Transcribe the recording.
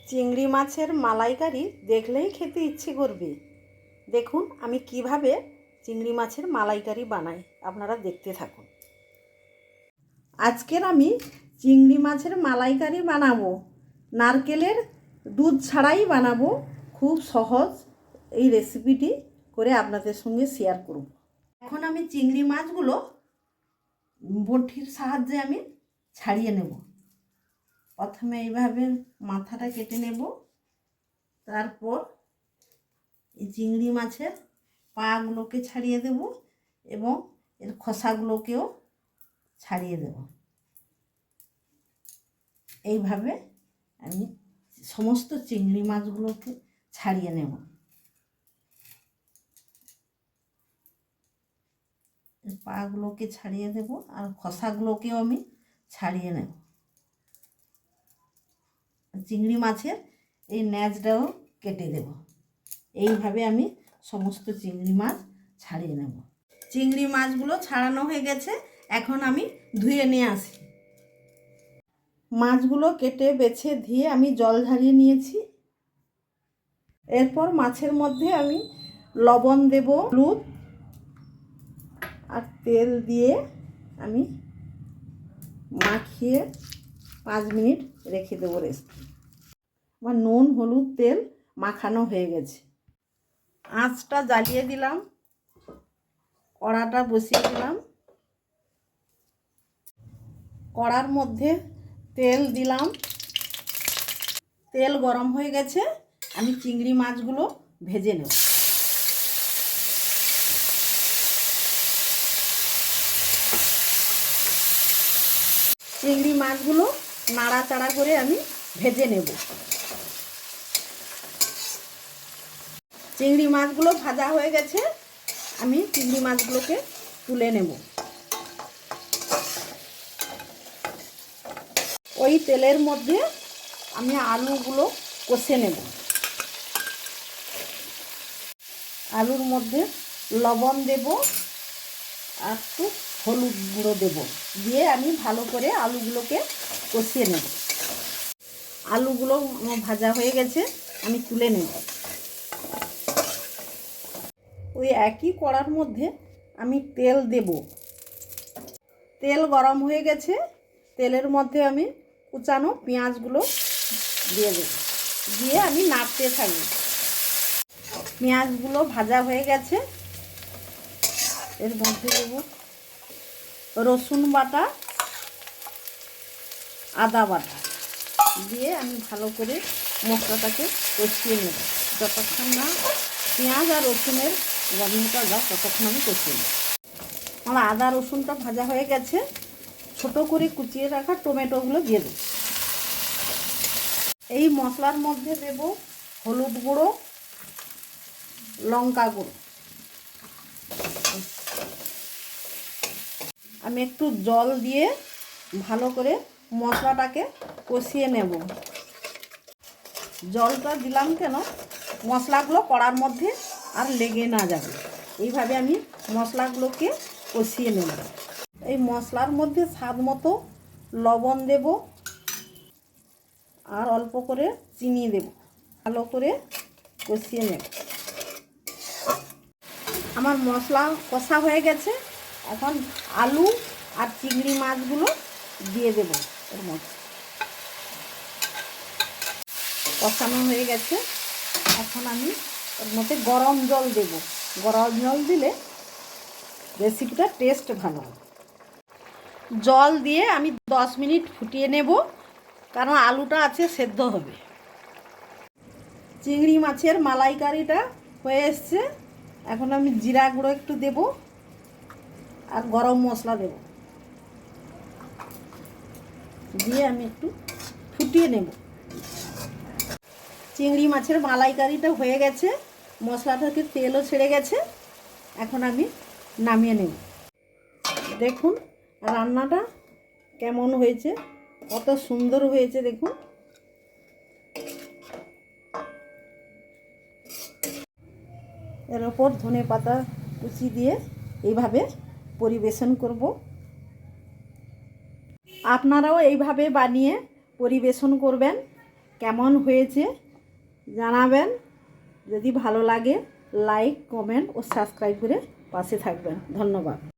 চিংড়ি মাছের মালাইকারি দেখলেই খেতে ইচ্ছে করবে। দেখুন আমি কিভাবে চিংড়ি মাছের মালাইকারি বানাই, আপনারা দেখতে থাকুন। আজকের আমি চিংড়ি মাছের মালাইকারি বানাবো, নারকেলের দুধ ছাড়াই বানাবো। খুব সহজ এই রেসিপিটি করে আপনাদের সঙ্গে শেয়ার করব। এখন আমি চিংড়ি মাছগুলো বঁটির সাহায্যে আমি ছাড়িয়ে নেব। প্রথমে এইভাবে মাথাটা কেটে নেব, তারপর এই চিংড়ি মাছের পাগুলোকে ছাড়িয়ে দেব এবং এর খোসাগুলোকেও ছাড়িয়ে দেব। এইভাবে আমি সমস্ত চিংড়ি মাছগুলোকে ছাড়িয়ে নেব। পাগুলোকে ছাড়িয়ে দেব আর খোসাগুলোকেও আমি ছাড়িয়ে নেব। চিংড়ি মাছের এই ন্যাজটাও কেটে দেব। এইভাবে আমি সমস্ত চিংড়ি মাছ ছাড়িয়ে নেব। চিংড়ি মাছগুলো ছাড়ানো হয়ে গেছে, এখন আমি ধুয়ে নিয়ে আসি। মাছগুলো কেটে বেছে ধুয়ে আমি জল ঝরিয়ে নিয়েছি। এরপর মাছের মধ্যে আমি লবণ দেব, হলুদ আর তেল দিয়ে আমি মাখিয়ে 5 মিনিট রেখে দেবো রেস্ট। আমার নুন হলুদ তেল মাখানো হয়ে গেছে। আঁচটা জ্বালিয়ে দিলাম, কড়াটা বসিয়ে দিলাম। কড়ার মধ্যে তেল দিলাম, তেল গরম হয়ে গেছে। আমি চিংড়ি মাছগুলো ভেজে নেব। চিংড়ি মাছগুলো নাড়াচাড়া করে আমি ভেজে নেব। চিংড়ি মাছগুলো ভাজা হয়ে গেছে, আমি চিংড়ি মাছগুলোকে তুলে নেব। ওই তেলের মধ্যে আমি আলুগুলো কষে নেব। আলুর মধ্যে লবণ দেব আর একটু হলুদ গুঁড়ো দেব, দিয়ে আমি ভালো করে আলুগুলোকে কষিয়ে নেব। আলুগুলো ভাজা হয়ে গেছে, আমি তুলে নেব। ওই একই কড়ার মধ্যে আমি তেল দেব। তেল গরম হয়ে গেছে, তেলের মধ্যে আমি কুচানো পেঁয়াজগুলো দিয়ে দেব, দিয়ে আমি নাড়তে থাকব। পেঁয়াজগুলো ভাজা হয়ে গেছে, এর মধ্যে দেব রসুন বাটা, আদা বাটা, দিয়ে আমি ভালো করে মশলাটাকে কষিয়ে নেব। যতক্ষণ না পেঁয়াজ আর রসুনের গন্ধটা যায় ততক্ষণ আমি কষিয়ে নেব। আমার আদা রসুনটা ভাজা হয়ে গেছে, ছোট করে কুচিয়ে রাখা টমেটোগুলো দিয়ে দেব। এই মশলার মধ্যে দেব হলুদ গুঁড়ো, লঙ্কা গুঁড়ো। আমি একটু জল দিয়ে ভালো করে মশলাটাকে কষিয়ে নেব। জলটা দিলাম কেন, মশলাগুলো কড়ার মধ্যে আর লেগে না যাবে। এইভাবে আমি মশলাগুলোকে কষিয়ে নেব। এই মশলার মধ্যে স্বাদ মতো লবণ দেব আর অল্প করে চিনি দেব। ভালো করে কষিয়ে নেব। আমার মশলা কষা হয়ে গেছে, এখন আলু আর চিংড়ি মাছগুলো দিয়ে দেব এর মধ্যে। কষানো হয়ে গেছে, এখন আমি এর মধ্যে গরম জল দেব। গরম জল দিলে রেসিপিটার টেস্ট ভালো হবে। জল দিয়ে আমি 10 মিনিট ফুটিয়ে নেব, কারণ আলুটা আছে সেদ্ধ হবে। চিংড়ি মাছের মালাইকারিটা হয়ে এসছে, এখন আমি জিরা গুঁড়ো একটু দেব আর গরম মশলা দেব, দিয়ে আমি একটু ফুটিয়ে নেব। চিংড়ি মাছের মালাইকারিটা হয়ে গেছে, মশলা থেকে তেলও ছেড়ে গেছে, এখন আমি নামিয়ে নেব। দেখুন রান্নাটা কেমন হয়েছে, কত সুন্দর হয়েছে দেখুন। এর ওপর ধনেপাতা কুচি দিয়ে এইভাবে পরিবেশন করব। আপনারাও এইভাবে বানিয়ে পরিবেশন করবেন। কেমন হয়েছে জানাবেন। যদি ভালো লাগে লাইক কমেন্ট ও সাবস্ক্রাইব করে পাশে থাকবেন। ধন্যবাদ।